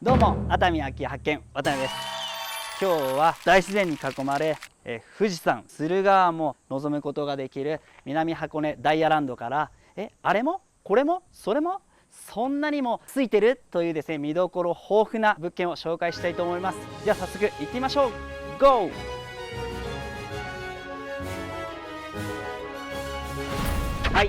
どうも、熱海秋発見、渡辺です。今日は大自然に囲まれ、富士山、駿河湾も望むことができる南箱根ダイヤランドから、あれもこれもそれもそんなにもついてるというですね、見どころ豊富な物件を紹介したいと思います。では早速行ってみましょう。GO！ はい、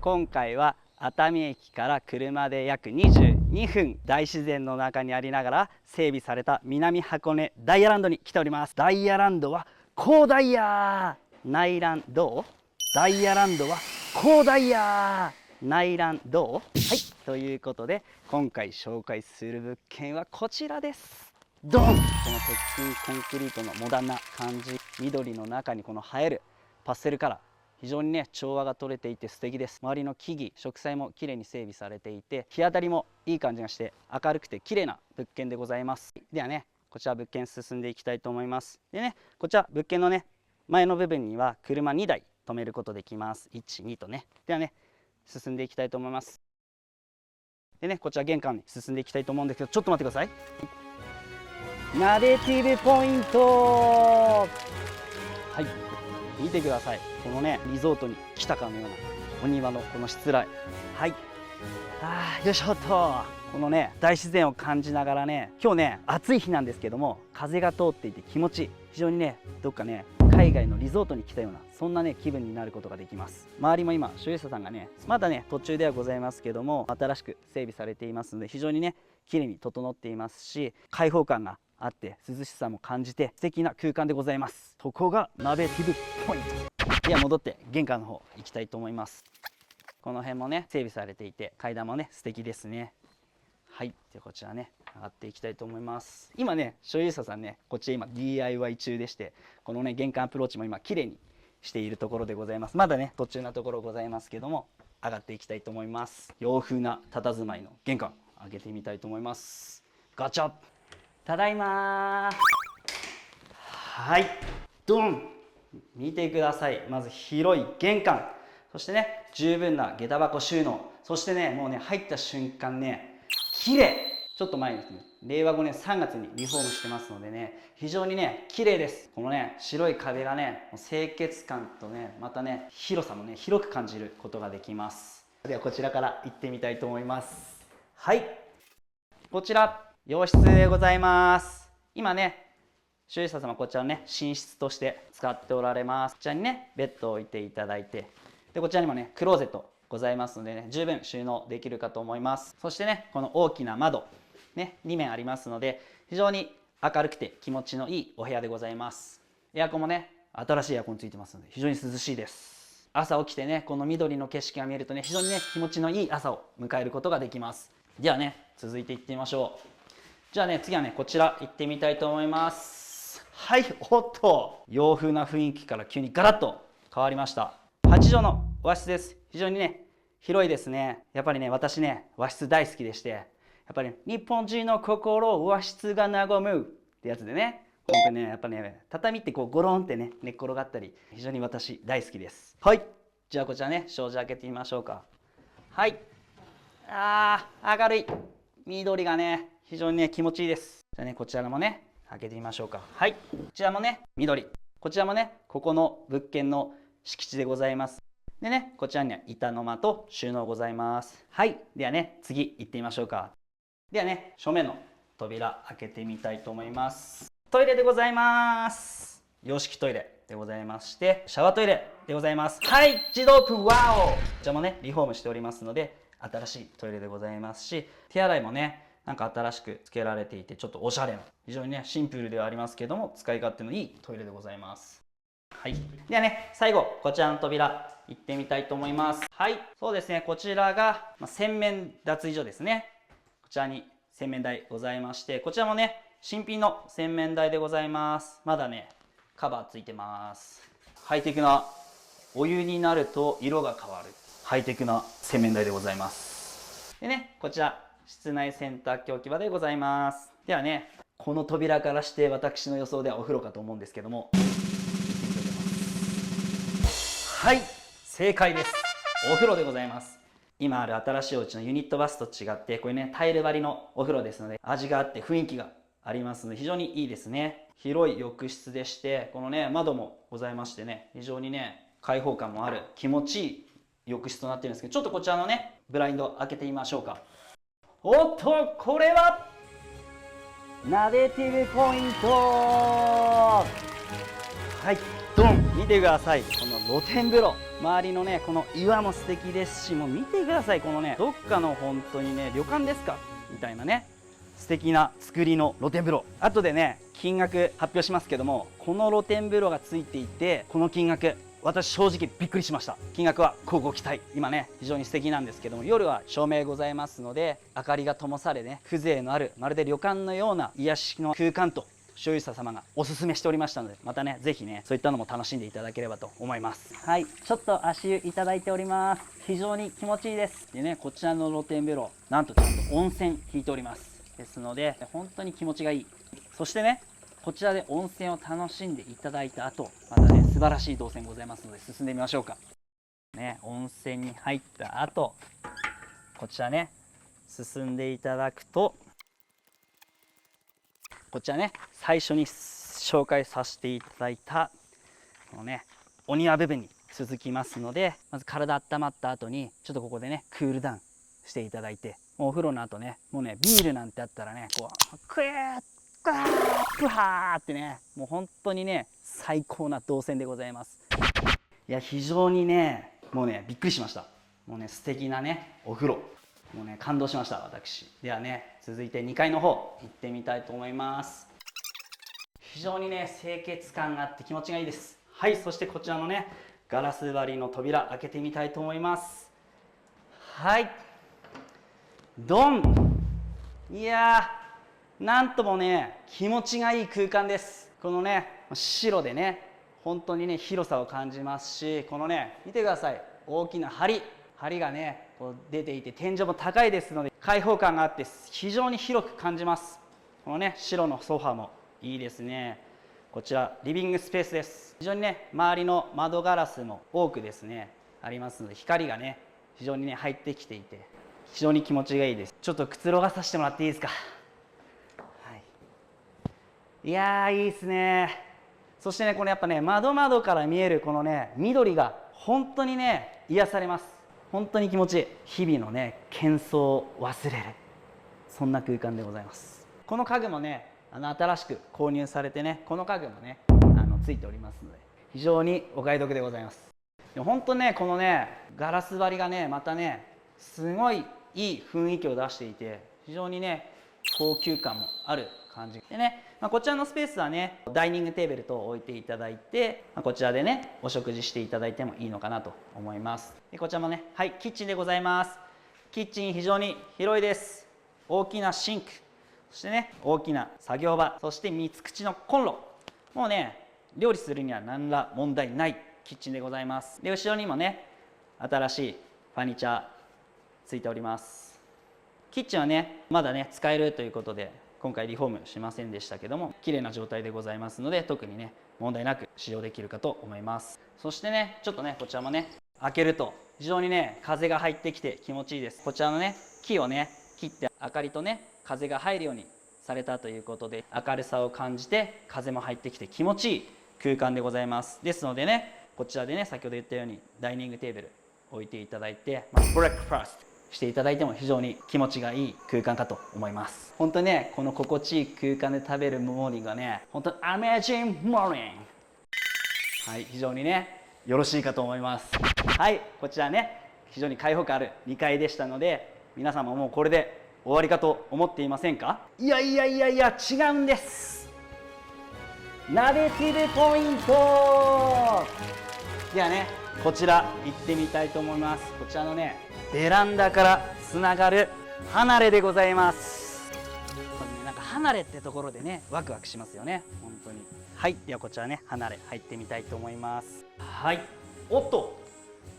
今回は熱海駅から車で約22分、大自然の中にありながら整備された南箱根ダイヤランドに来ております。ダイヤランドは高ダイヤ、内覧どう？ダイヤランドは高ダイヤ、内覧どう？はい、ということで今回紹介する物件はこちらです。ドン！この鉄筋コンクリートのモダンな感じ、緑の中にこの映えるパステルカラー、非常にね調和が取れていて素敵です。周りの木々植栽もきれいに整備されていて、日当たりもいい感じがして明るくて綺麗な物件でございます。ではね、こちら物件進んでいきたいと思います。でね、こちら物件のね前の部分には車2台止めることできます。1、2とね。ではね、進んでいきたいと思います。でね、こちら玄関に進んでいきたいと思うんですけど、ちょっと待ってください。ナレティブポイント、はい、見てください。このねリゾートに来たかのようなお庭のこのしつらい、はい、よいしょっと。このね大自然を感じながらね、今日ね暑い日なんですけども風が通っていて気持ちいい。非常にねどっかね海外のリゾートに来たようなそんなね気分になることができます。周りも今所有者さんがねまだね途中ではございますけども新しく整備されていますので、非常にね綺麗に整っていますし、開放感があって涼しさも感じて素敵な空間でございます。そこがナベティブポイント。では戻って玄関の方行きたいと思います。この辺もね整備されていて階段もね素敵ですね。はい、でこちらね上がっていきたいと思います。今ね所有者さんねこっち今 DIY 中でして、このね玄関アプローチも今綺麗にしているところでございます。まだね途中なところございますけども上がっていきたいと思います。洋風な佇まいの玄関開けてみたいと思います。ガチャ、ただいま。はい、ドン。見てください。まず広い玄関、そしてね十分な下駄箱収納、そしてねもうね入った瞬間ね綺麗。ちょっと前にですね令和5年3月にリフォームしてますのでね非常にね綺麗です。このね白い壁がね清潔感とねまたね広さもね広く感じることができます。ではこちらから行ってみたいと思います。はい、こちら洋室でございます。今ね所有者様こちらのね寝室として使っておられます。こちらにねベッドを置いていただいて、でこちらにもねクローゼットございますのでね十分収納できるかと思います。そしてねこの大きな窓ね2面ありますので非常に明るくて気持ちのいいお部屋でございます。エアコンもね新しいエアコンついてますので非常に涼しいです。朝起きてねこの緑の景色が見えるとね非常にね気持ちのいい朝を迎えることができます。ではね続いていってみましょう。じゃあね次はねこちら行ってみたいと思います。はい、おっと洋風な雰囲気から急にガラッと変わりました。8畳の和室です。非常にね広いですね。やっぱりね私ね和室大好きでして、やっぱり、日本人の心を和室が和むってやつでね、本当にねやっぱね畳ってこうゴロンってね寝っ転がったり非常に私大好きです。はい、じゃあこちらね障子開けてみましょうか。はい、明るい緑がね非常にね気持ちいいです。じゃあねこちらもね開けてみましょうか。はい、こちらもね緑、こちらもねここの物件の敷地でございます。でねこちらには板の間と収納ございます。はい、ではね次行ってみましょうか。ではね正面の扉開けてみたいと思います。トイレでございます。洋式トイレでございまして、シャワートイレでございます。はい、自動オープン、ワオ。こちらもねリフォームしておりますので新しいトイレでございますし、手洗いもねなんか新しく付けられていてちょっとおしゃれな、非常にねシンプルではありますけども使い勝手のいいトイレでございます。はい、ではね最後こちらの扉行ってみたいと思います。はい、そうですね、こちらが洗面脱衣所ですね。こちらに洗面台ございまして、こちらもね新品の洗面台でございます。まだねカバーついてます。ハイテクな、お湯になると色が変わるハイテクな洗面台でございます。でねこちら室内洗濯機置き場でございます。ではねこの扉からして私の予想ではお風呂かと思うんですけども、はい正解です。お風呂でございます。今ある新しいお家のユニットバスと違って、これね、タイル張りのお風呂ですので、味があって雰囲気がありますので、非常にいいですね。広い浴室でして、このね、窓もございましてね、非常にね、開放感もある気持ちいい浴室となってるんですけど、ちょっとこちらのね、ブラインド開けてみましょうか。おっと、これはナレティブポイント。はい、ドン。見てください、この露天風呂。周りのね、この岩も素敵ですし、もう見てください、このね、どっかの本当にね、旅館ですかみたいなね、素敵な作りの露天風呂。後でね、金額発表しますけども、この露天風呂がついていて、この金額、私正直びっくりしました。金額は乞うご期待。今ね、非常に素敵なんですけども、夜は照明ございますので、明かりが灯されね、風情のあるまるで旅館のような癒しの空間と所有者様がおすすめしておりましたので、またね、ぜひね、そういったのも楽しんでいただければと思います。はい、ちょっと足湯いただいております。非常に気持ちいいです。でね、こちらの露天風呂、なんとちゃんと温泉引いております。ですので、本当に気持ちがいい。そしてね、こちらで温泉を楽しんでいただいた後、またね、素晴らしい動線ございますので、進んでみましょうか。ね、温泉に入った後、こちらね、進んでいただくと、こちらね、最初に紹介させていただいたこのね、お庭部分に続きますので、まず体温まった後にちょっとここでね、クールダウンしていただいて、もうお風呂の後ね、もうね、ビールなんてあったらね、こうクーックワークハーってね、もう本当にね、最高な動線でございます。いや、非常にね、もうね、びっくりしました。もうね、素敵なね、お風呂、もうね、感動しました、私。ではね、続いて2階の方行ってみたいと思います。非常にね、清潔感があって気持ちがいいです。はい、そしてこちらのね、ガラス張りの扉開けてみたいと思います。はい、ドン。いやー、なんともね、気持ちがいい空間です。このね、白でね、本当にね、広さを感じますし、このね、見てください、大きな梁がね、こう出ていて、天井も高いですので、開放感があって非常に広く感じます。このね、白のソファーもいいですね。こちらリビングスペースです。非常にね、周りの窓ガラスも多くですね、ありますので、光がね、非常にね、入ってきていて、非常に気持ちがいいです。ちょっとくつろがさせてもらっていいですか。はい、いやー、いいですね。そしてね、これやっぱね、窓から見えるこのね、緑が本当にね、癒されます。本当に気持ちいい。日々のね、喧騒を忘れる、そんな空間でございます。この家具もね、新しく購入されてね、この家具もね、ついておりますので、非常にお買い得でございます。本当ね、このね、ガラス張りがね、またね、すごいいい雰囲気を出していて、非常にね、高級感もある感じでね、こちらのスペースはね、ダイニングテーブル等を置いていただいて、こちらでね、お食事していただいてもいいのかなと思います。でこちらもね、はい、キッチンでございます。キッチン非常に広いです。大きなシンク、そしてね、大きな作業場、そして3つ口のコンロ。もうね、料理するには何ら問題ないキッチンでございます。で後ろにもね、新しいファニチャーついております。キッチンはね、まだね、使えるということで今回リフォームしませんでしたけども、綺麗な状態でございますので、特にね、問題なく使用できるかと思います。そしてね、ちょっとね、こちらもね、開けると非常にね、風が入ってきて気持ちいいです。こちらのね、木をね、切って明かりとね、風が入るようにされたということで、明るさを感じて風も入ってきて気持ちいい空間でございます。ですのでね、こちらでね、先ほど言ったようにダイニングテーブル置いていただいて、ブレックファーストしていただいても非常に気持ちがいい空間かと思います。本当にね、この心地いい空間で食べるモーニングがね、本当にアメージングモーニング、はい、非常にね、よろしいかと思います。はい、こちらね、非常に開放感ある2階でしたので、皆様もうこれで終わりかと思っていませんか？いや違うんです。ナベティブポイントではね、こちら行ってみたいと思います。こちらのね、ベランダからつながる離れでございます。なんか離れってところでね、ワクワクしますよね、本当に。はい、ではこちらね、離れ入ってみたいと思います。はい、おっと、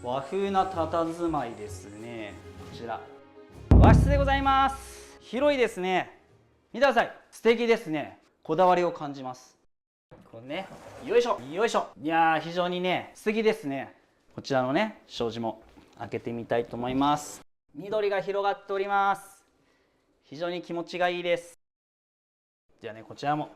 和風な佇まいですね。こちら和室でございます。広いですね。見てください、素敵ですね。こだわりを感じます。これね、よいしょよいしょ。いやー、非常にね、素敵ですね。こちらのね、障子も開けてみたいと思います。緑が広がっております。非常に気持ちがいいです。ではね、こちらも、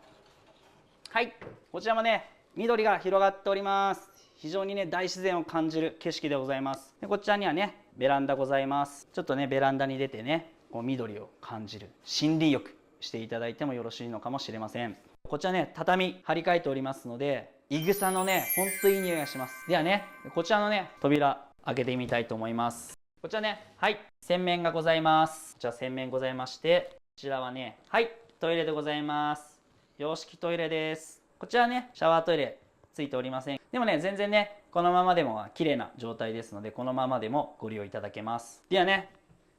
はい、こちらもね、緑が広がっております。非常にね、大自然を感じる景色でございます。でこちらにはね、ベランダございます。ちょっとね、ベランダに出てね、こう緑を感じる森林浴していただいてもよろしいのかもしれません。こちらね、畳張り替えておりますので、いぐさのね、ほんといい匂いがします。ではね、こちらのね、扉開けてみたいと思います。こちらね、はい、洗面がございます。こちら洗面ございまして、こちらはね、はい、トイレでございます。洋式トイレです。こちらね、シャワートイレついておりません。でもね、全然ね、このままでも綺麗な状態ですので、このままでもご利用いただけます。ではね、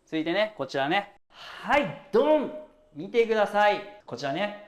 続いてね、こちらね、はい、ドン、見てください。こちらね、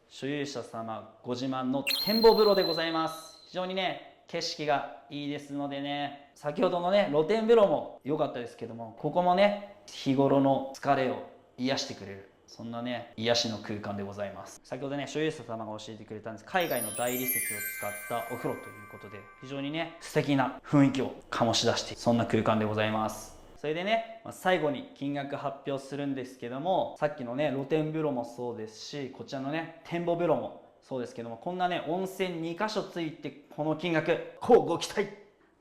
所有者様ご自慢の展望風呂でございます。非常にね、景色がいいですのでね、先ほどのね、露天風呂も良かったですけども、ここもね、日頃の疲れを癒してくれる、そんなね、癒しの空間でございます。先ほどね、所有者様が教えてくれたんです。海外の大理石を使ったお風呂ということで、非常にね、素敵な雰囲気を醸し出して、そんな空間でございます。それでね、最後に金額発表するんですけども、さっきのね、露天風呂もそうですし、こちらのね、展望風呂もそうですけども、こんなね、温泉2箇所ついて、この金額、こうご期待。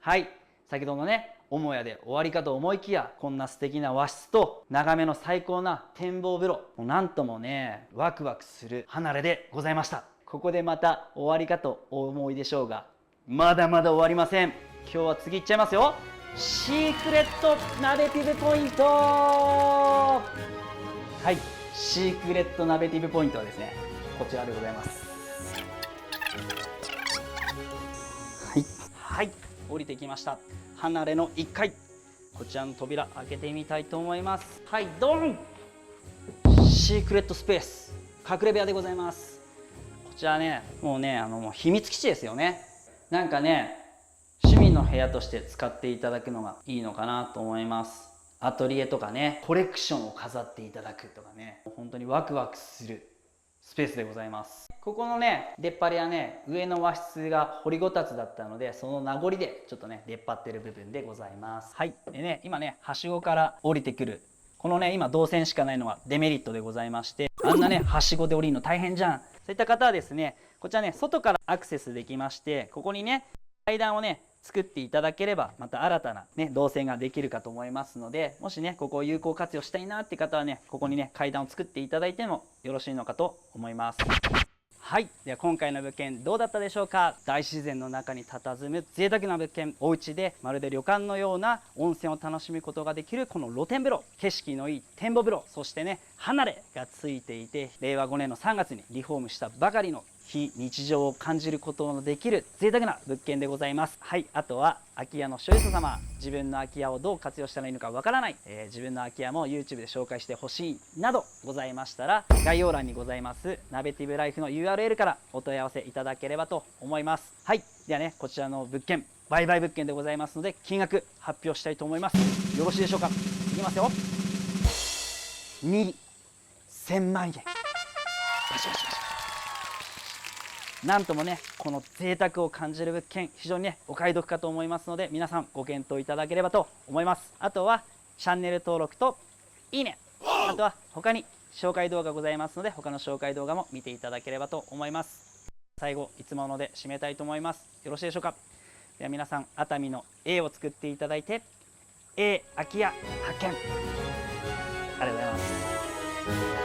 はい、先ほどのね、母屋で終わりかと思いきや、こんな素敵な和室と眺めの最高な展望風呂、もうなんともね、ワクワクする離れでございました。ここでまた終わりかとお思いでしょうが、まだまだ終わりません。今日は次いっちゃいますよ。シークレットナベティブポイント。はい、シークレットナベティブポイントはですね、こちらでございます。はい、はい、降りてきました。離れの1階、こちらの扉開けてみたいと思います。はい、ドン。シークレットスペース、隠れ部屋でございます。こちらね、もうね、もう秘密基地ですよね。なんかね、趣味の部屋として使っていただくのがいいのかなと思います。アトリエとかね、コレクションを飾っていただくとかね、本当にワクワクするスペースでございます。ここのね、出っ張りはね、上の和室が掘りごたつだったので、その名残でちょっとね、出っ張ってる部分でございます。はい。でね、今ね、はしごから降りてくる、このね、今動線しかないのはデメリットでございまして、あんなね、はしごで降りるの大変じゃん。そういった方はですね、こちらね、外からアクセスできまして、ここにね、階段をね、作っていただければまた新たな、ね、動線ができるかと思いますので、もしねここを有効活用したいなって方はね、ここにね階段を作っていただいてもよろしいのかと思います。はい、では今回の物件どうだったでしょうか。大自然の中に佇む贅沢な物件、お家でまるで旅館のような温泉を楽しむことができるこの露天風呂、景色のいい展望風呂、そしてね離れがついていて、令和5年の3月にリフォームしたばかりの非日常を感じることのできる贅沢な物件でございます。はい、あとは空き家の所有者様、自分の空き家をどう活用したらいいのかわからない、自分の空き家も YouTube で紹介してほしいなどございましたら、概要欄にございますナベティブライフの URL からお問い合わせいただければと思います。はい、ではね、こちらの物件売買物件でございますので、金額発表したいと思います。よろしいでしょうか。いきますよ。2000万円。バシバシバシ。なんともね、この贅沢を感じる物件、非常にねお買い得かと思いますので、皆さんご検討いただければと思います。あとはチャンネル登録といいね、あとは他に紹介動画ございますので、他の紹介動画も見ていただければと思います。最後いつもので締めたいと思います。よろしいでしょうか。では皆さん、熱海の A を作っていただいて、 A 空き家発見。ありがとうございます。